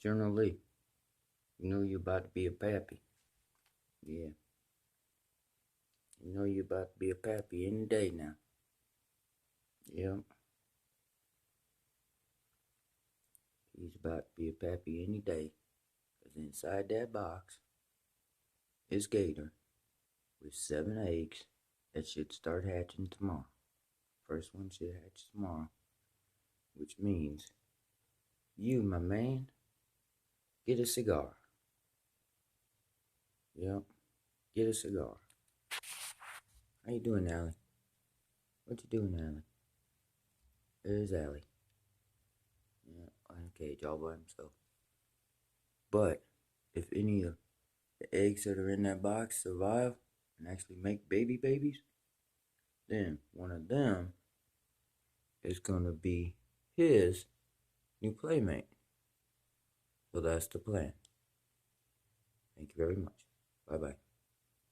General Lee. You know you about to be a pappy. Yeah. You know you about to be a pappy any day now. Yep. He's about to be a pappy any day. Because inside that box is Gator with 7 eggs that should start hatching tomorrow. First one should hatch tomorrow. Which means you, my man, get a cigar. Yep. Get a cigar. How you doing, Allie? What you doing, Allie? There's Allie. Yeah, in a cage all by himself. But if any of the eggs that are in that box survive and actually make babies, then one of them is gonna be his new playmate. So that's the plan. Thank you very much. Bye bye.